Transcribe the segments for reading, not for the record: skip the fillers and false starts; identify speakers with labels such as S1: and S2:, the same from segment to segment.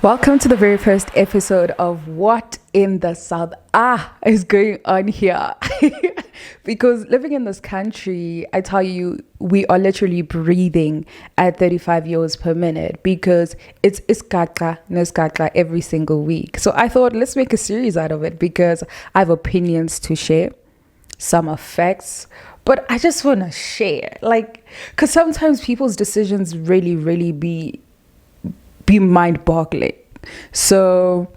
S1: Welcome to the very first episode of What in the South Aaah is going on here. Because living in this country, I tell you, we are literally breathing at 35 years per minute because it's iskaka neskaka every single week. So I thought, let's make a series out of it because I have opinions to share, some effects, but I just want to share. Because sometimes people's decisions really be mind-boggling. So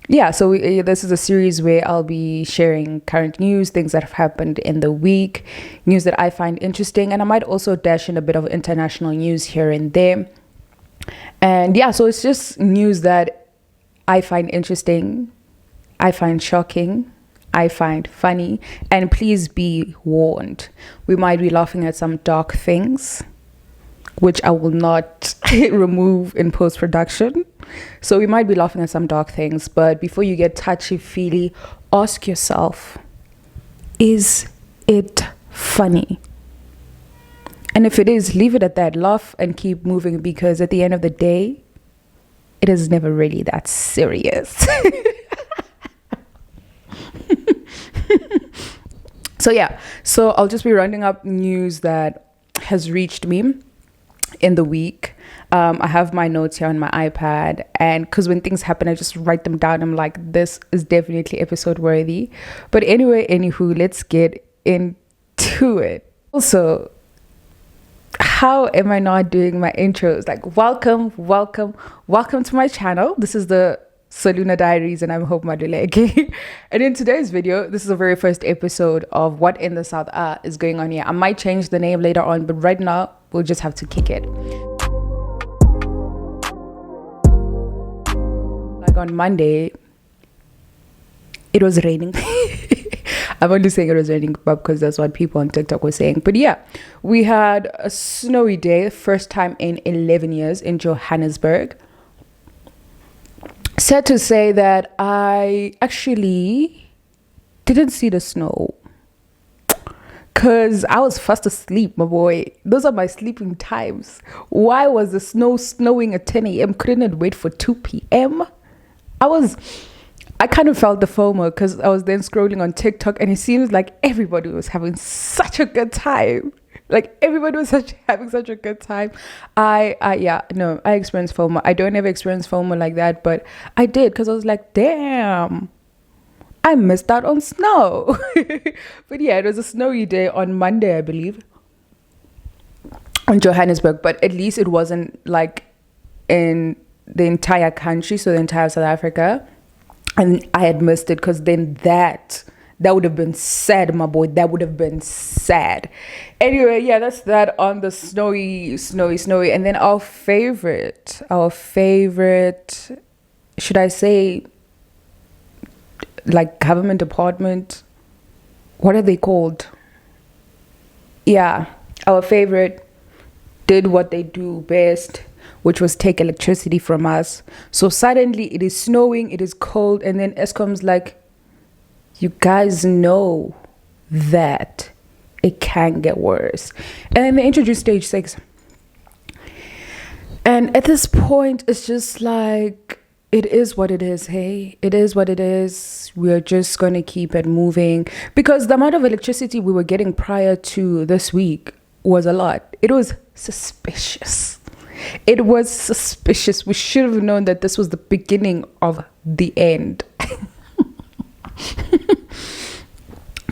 S1: this is a series where I'll be sharing current news, things that have happened in the week, news that I find interesting, and I might also dash in a bit of international news here and there. And so it's just news that I find interesting, I find shocking, I find funny, and please be warned, we might be laughing at some dark things which I will not remove in post-production. So we might be laughing at some dark things, but before you get touchy-feely, ask yourself, is it funny? And if it is, leave it at that. Laugh and keep moving, because at the end of the day, it is never really that serious. So I'll just be rounding up news that has reached me in the week. I have my notes here on my iPad, and because when things happen, I just write them down. I'm like, this is definitely episode worthy. But anywho, let's get into it. Also, how am I not doing my intros? Welcome to my channel. This is the Saluna Diaries, and I'm Hope Maduleke. And in today's video, this is the very first episode of What in the South Aaah is going on here. I might change the name later on, but right now we'll just have to kick it. Like on Monday, it was raining. I'm only saying it was raining because that's what people on TikTok were saying. But we had a snowy day, first time in 11 years in Johannesburg. Sad to say that I actually didn't see the snow because I was fast asleep, my boy. Those are my sleeping times. Why was the snow snowing at 10 a.m? Couldn't it wait for 2 p.m? I kind of felt the FOMO because I was then scrolling on TikTok, and it seems like everybody was having such a good time. Having such a good time. I experienced FOMO. I don't ever experience FOMO like that, but I did because I was like, damn, I missed out on snow. But it was a snowy day on Monday, I believe, in Johannesburg. But at least it wasn't like in the entire country, so the entire South Africa. And I had missed it because then that would have been sad, my boy. That would have been sad. Anyway, that's that on the snowy. And then our favorite, should I say, like government department? What are they called? Our favorite did what they do best, which was take electricity from us. So suddenly it is snowing, it is cold, and then Eskom's like, you guys know that it can get worse. And then they introduced stage 6. And at this point, it's just like, it is what it is, hey? It is what it is. We're just going to keep it moving. Because the amount of electricity we were getting prior to this week was a lot. It was suspicious. We should have known that this was the beginning of the end.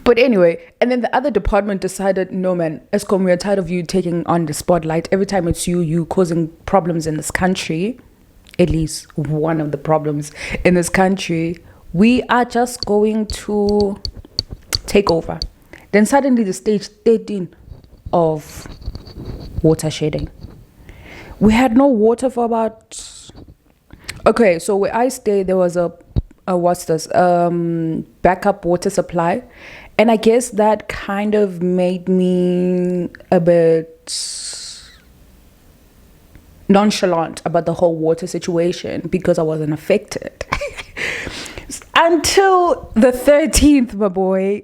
S1: But anyway, and then the other department decided, no man, Eskom, we're tired of you taking on the spotlight. Every time it's you causing problems in this country, at least one of the problems in this country, we are just going to take over. Then suddenly the stage 13 of water shedding. We had no water for about... Okay, so where I stay, there was a backup water supply. And I guess that kind of made me a bit nonchalant about the whole water situation because I wasn't affected. Until the 13th, my boy.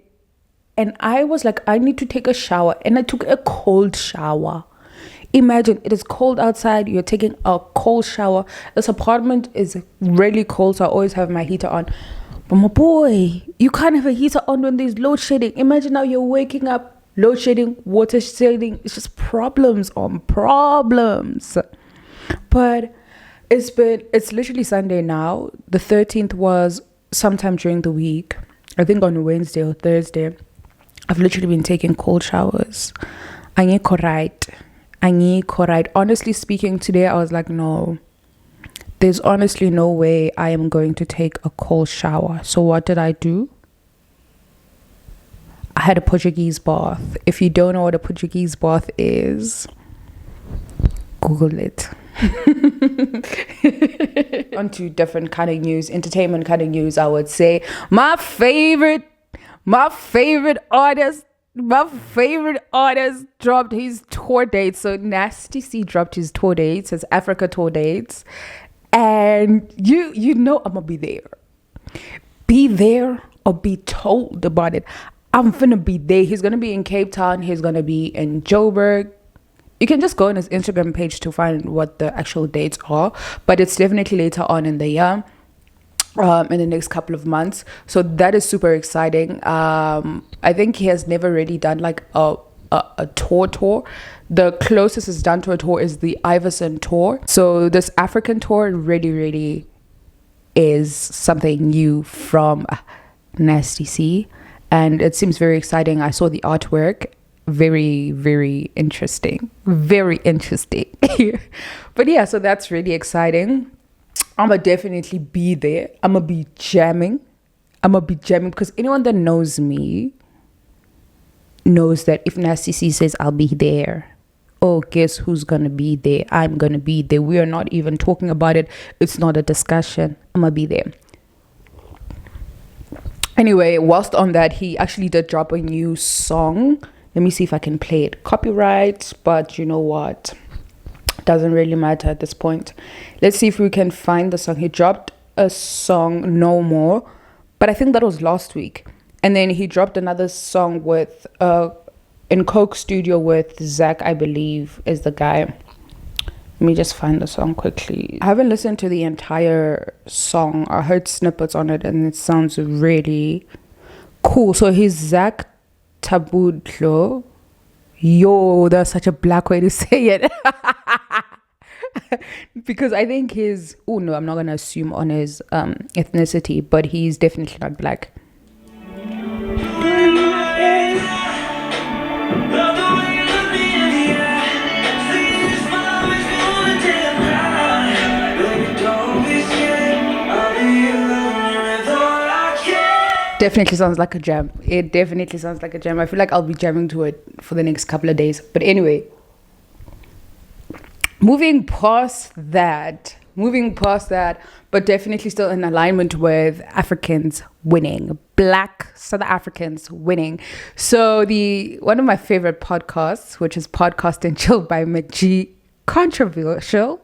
S1: And I was like, I need to take a shower. And I took a cold shower. Imagine it is cold outside, you're taking a cold shower. This apartment is really cold, so I always have my heater on. But my boy, you can't have a heater on when there's load shedding. Imagine now you're waking up, load shedding, water shedding. It's just problems on problems. But it's literally Sunday now. The 13th was sometime during the week. I think on Wednesday or Thursday. I've literally been taking cold showers. Honestly speaking, today I was like, no, there's honestly no way I am going to take a cold shower. So what did I do? I had a Portuguese bath. If you don't know what a Portuguese bath is, Google it. On to different kind of news, entertainment kind of news, I would say. My favorite artist dropped his tour dates. So Nasty C dropped his tour dates, his Africa tour dates. And you know I'm gonna be there. Be there or be told about it. I'm finna be there. He's gonna be in Cape Town. He's gonna be in Joburg. You can just go on his Instagram page to find what the actual dates are. But it's definitely later on in the year. In the next couple of months. So that is super exciting. I think he has never really done like a tour. The closest he's done to a tour is the Iverson tour. So this African tour really is something new from Nasty C, and it seems very exciting. I saw the artwork. Very interesting. But yeah, so that's really exciting. I'ma definitely be there. I'ma be jamming because anyone that knows me knows that if Nasty C says I'll be there, oh, guess who's gonna be there? I'm gonna be there. We are not even talking about it. It's not a discussion. I'ma be there. Anyway, whilst on that, he actually did drop a new song. Let me see if I can play it. Copyright, but you know what? Doesn't really matter at this point. Let's see if we can find the song. He dropped a song, No More, but I think that was last week. And then he dropped another song with in Coke Studio with Zach, I believe is the guy. Let me just find the song quickly. I haven't listened to the entire song. I heard snippets on it and it sounds really cool. So he's Zach Tabudlo. Yo, that's such a black way to say it. Because I think I'm not going to assume on his ethnicity, but he's definitely not black. Definitely sounds like a jam. It definitely sounds like a jam. I feel like I'll be jamming to it for the next couple of days. But anyway, moving past that, but definitely still in alignment with Africans winning, Black South Africans winning. So one of my favorite podcasts, which is Podcast and Chill by MacG, controversial,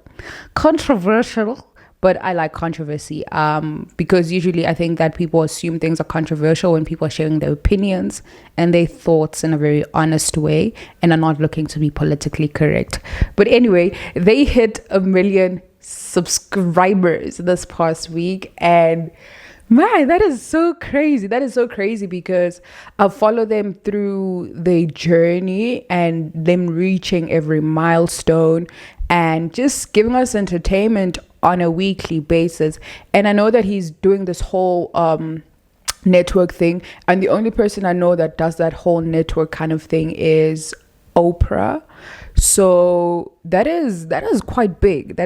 S1: but I like controversy because usually I think that people assume things are controversial when people are sharing their opinions and their thoughts in a very honest way and are not looking to be politically correct. But anyway, they hit 1 million subscribers this past week, and man, that is so crazy. Because I follow them through their journey and them reaching every milestone and just giving us entertainment on a weekly basis. And I know that he's doing this whole network thing, and the only person I know that does that whole network kind of thing is Oprah. So that is quite big.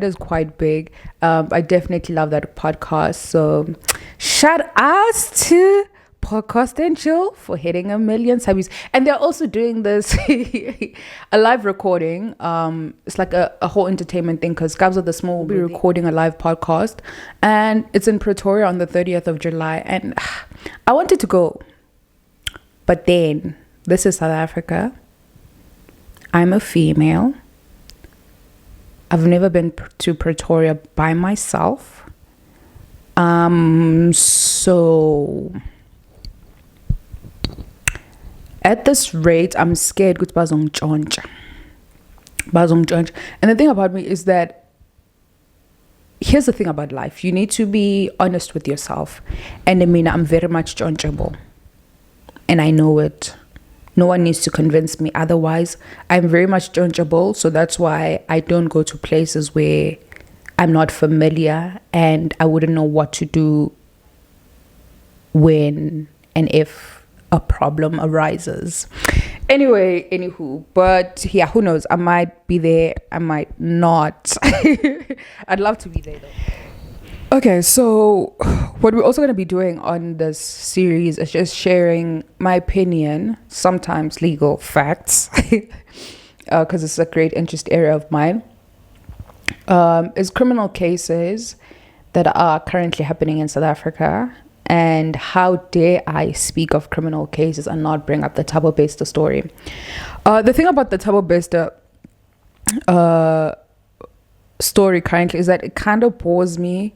S1: I definitely love that podcast. So shout out to Podcast and Chill for hitting 1 million subs. And they're also doing this a live recording. It's like a whole entertainment thing because Gabs of the Small will be recording a live podcast, and it's in Pretoria on the 30th of July. And I wanted to go, but then this is South Africa. I'm a female. I've never been to Pretoria by myself. So at this rate, I'm scared. And the thing about me is that, here's the thing about life. You need to be honest with yourself. And I mean, I'm very much changeable. And I know it. No one needs to convince me otherwise. I'm very much changeable. So that's why I don't go to places where I'm not familiar and I wouldn't know what to do when and if a problem arises. Anyway, anywho, but yeah, who knows? I might be there, I might not. I'd love to be there though. Okay, so what we're also going to be doing on this series is just sharing my opinion, sometimes legal facts, because it's a great interest area of mine, is criminal cases that are currently happening in South Africa. And how dare I speak of criminal cases and not bring up the Thabo Bester story. The thing about the Thabo Bester story currently is that it kind of bores me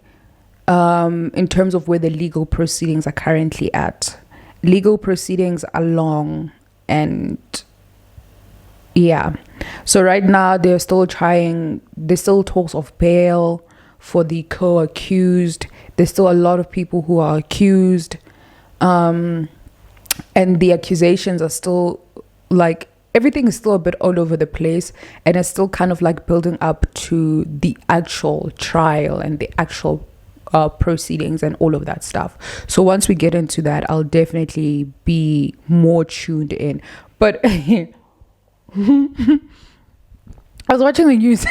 S1: in terms of where the legal proceedings are currently at. Legal proceedings are long, and yeah. So right now there's still talks of bail for the co-accused. There's still a lot of people who are accused, and the accusations are still like, everything is still a bit all over the place, and it's still kind of like building up to the actual trial and the actual proceedings and all of that stuff. So once we get into that, I'll definitely be more tuned in. But I was watching the news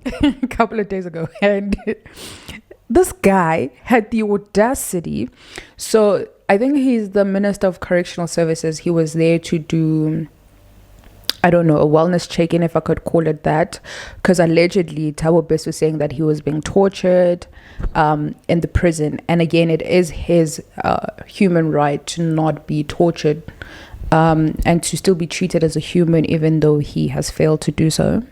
S1: a couple of days ago, and this guy had the audacity. So I think he's the Minister of Correctional Services. He was there to do, I don't know, a wellness check-in, if I could call it that, because allegedly Thabo Bester was saying that he was being tortured in the prison. And again, it is his human right to not be tortured and to still be treated as a human, even though he has failed to do so.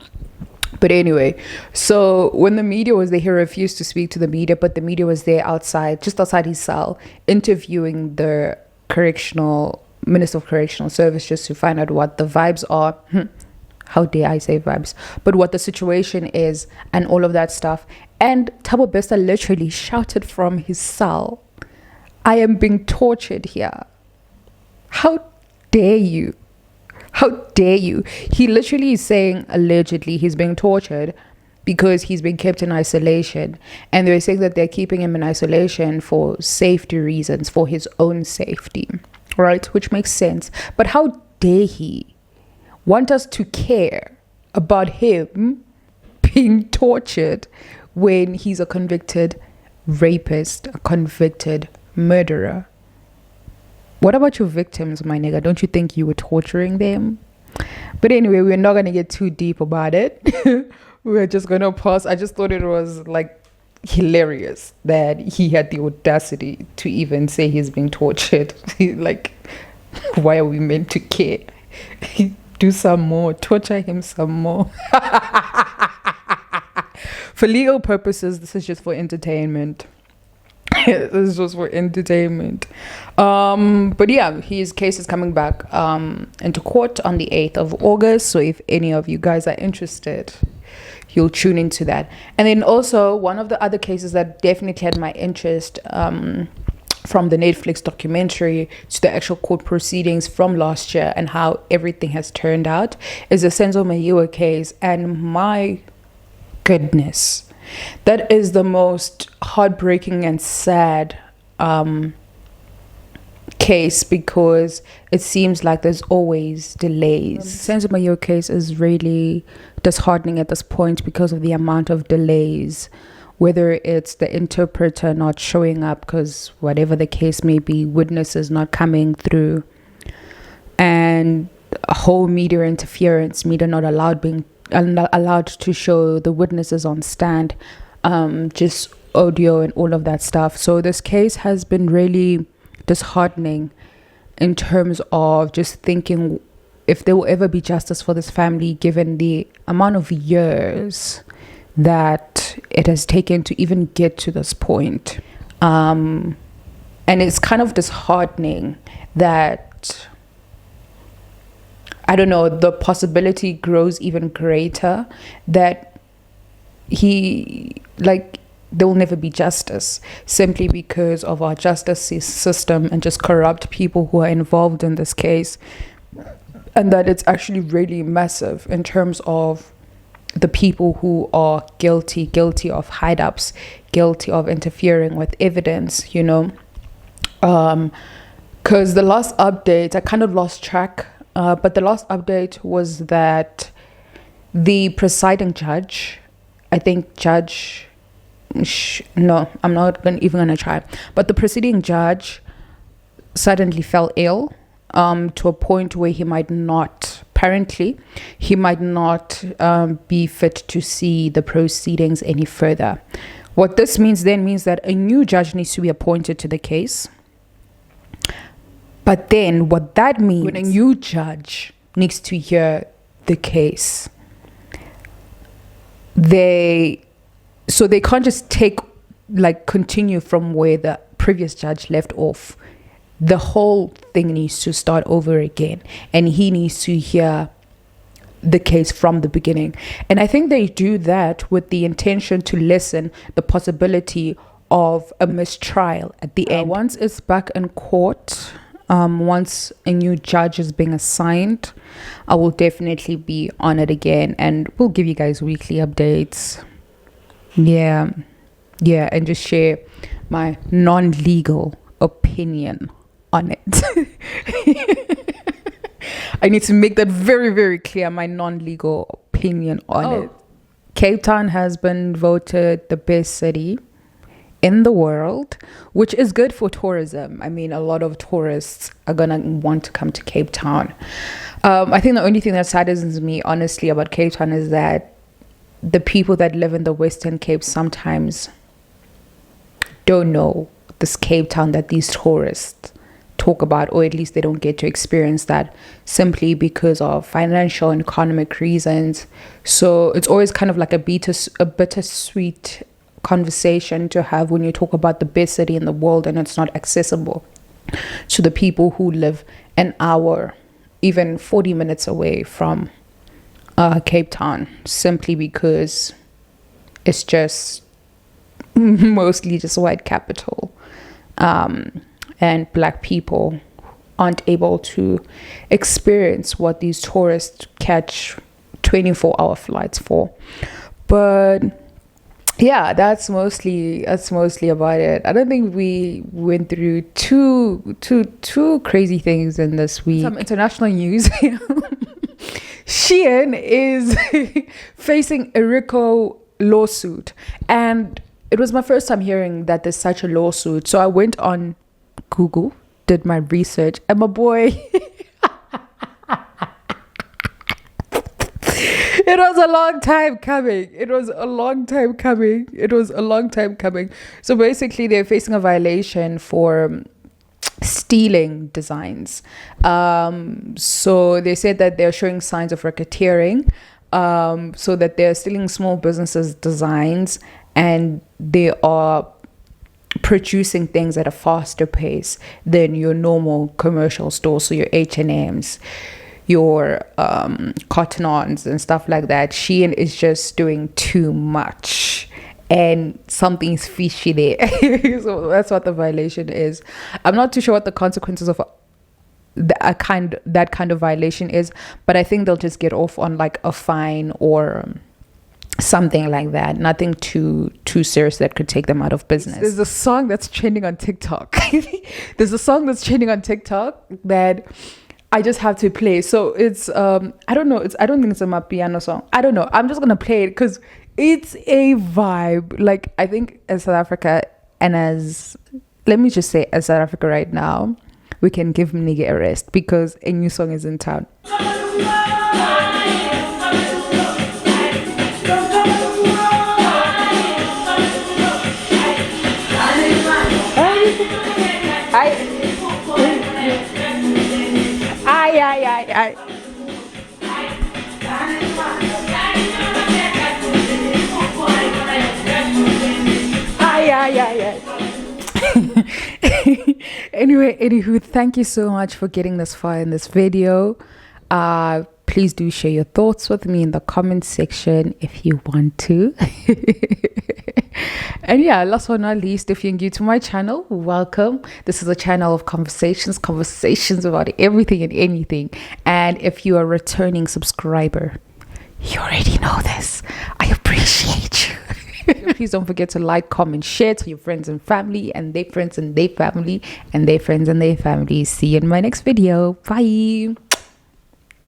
S1: But anyway, so when the media was there, he refused to speak to the media, but the media was there outside, just outside his cell, interviewing the Minister of Correctional Service, just to find out what the vibes are. How dare I say vibes? But what the situation is and all of that stuff. And Thabo Bester literally shouted from his cell, "I am being tortured here. How dare you? How dare you?" He literally is saying allegedly he's being tortured because he's been kept in isolation. And they're saying that they're keeping him in isolation for safety reasons, for his own safety, right? Which makes sense. But how dare he want us to care about him being tortured when he's a convicted rapist, a convicted murderer? What about your victims, my nigga? Don't you think you were torturing them? But anyway, we're not going to get too deep about it. We're just going to pause. I just thought it was like hilarious that he had the audacity to even say he's being tortured. Like, why are we meant to care? Do some more. Torture him some more. For legal purposes, this is just for entertainment. This is just for entertainment. But yeah, his case is coming back into court on the 8th of August. So if any of you guys are interested, you'll tune into that. And then also one of the other cases that definitely had my interest, from the Netflix documentary to the actual court proceedings from last year and how everything has turned out, is the Senzo Mayiwa case. And my goodness, that is the most heartbreaking and sad case, because it seems like there's always delays. Senzo Mayiwa case is really disheartening at this point because of the amount of delays, whether it's the interpreter not showing up because whatever the case may be, witnesses not coming through, and a whole media interference, media not allowed to show the witnesses on stand, just audio and all of that stuff. So this case has been really disheartening in terms of just thinking if there will ever be justice for this family, given the amount of years that it has taken to even get to this point. And it's kind of disheartening that I don't know, the possibility grows even greater that there will never be justice, simply because of our justice system and just corrupt people who are involved in this case. And that it's actually really massive in terms of the people who are guilty of hide-ups, guilty of interfering with evidence, you know. Because the last update, I kind of lost track, but the last update was that the presiding judge, I think no, I'm not even gonna try, but the preceding judge suddenly fell ill, to a point where he might not be fit to see the proceedings any further. What this means that a new judge needs to be appointed to the case. But then what that means, when a new judge needs to hear the case, they can't just continue from where the previous judge left off. The whole thing needs to start over again, and he needs to hear the case from the beginning. And I think they do that with the intention to lessen the possibility of a mistrial at the end. Once it's back in court, once a new judge is being assigned, I will definitely be on it again, and we'll give you guys weekly updates. Yeah, and just share my non-legal opinion on it. I need to make that very, very clear, my non-legal opinion on it. Cape Town has been voted the best city in the world, which is good for tourism. I mean, a lot of tourists are gonna want to come to Cape Town. I think the only thing that saddens me, honestly, about Cape Town is that the people that live in the Western Cape sometimes don't know this Cape Town that these tourists talk about, or at least they don't get to experience that simply because of financial and economic reasons. So it's always kind of like a bittersweet conversation to have when you talk about the best city in the world and it's not accessible to the people who live an hour, even 40 minutes away from Cape Town, simply because it's just mostly just white capital, and black people aren't able to experience what these tourists catch 24-hour flights for. But yeah, that's mostly about it. I don't think we went through too crazy things in this week. Some international news. Shein is facing a RICO lawsuit, and it was my first time hearing that there's such a lawsuit. So I went on Google, did my research, and my boy, it was a long time coming. So basically, they're facing a violation for stealing designs. So they said that they're showing signs of racketeering, so that they're stealing small businesses' designs, and they are producing things at a faster pace than your normal commercial store. So your H&M's, your Cotton Ons and stuff like that. Shein is just doing too much, and something's fishy there. So that's what the violation is. I'm not too sure what the consequences of that kind of violation is, but I think they'll just get off on like a fine or something like that. Nothing too serious that could take them out of business. There's a song that's trending on TikTok. That I just have to play. So it's I don't think it's a Mapiano song. I don't know. I'm just gonna play it because it's a vibe. Like, I think as South Africa, and as South Africa right now, we can give MacG a rest because a new song is in town. Anyway, anywho, thank you so much for getting this far in this video. Please do share your thoughts with me in the comment section if you want to. And yeah, last but not least, if you're new to my channel, welcome. This is a channel of conversations about everything and anything. And if you are a returning subscriber, you already know this. I appreciate you. Please don't forget to like, comment, share to your friends and family, and their friends and their family, and their friends and their family. See you in my next video. Bye.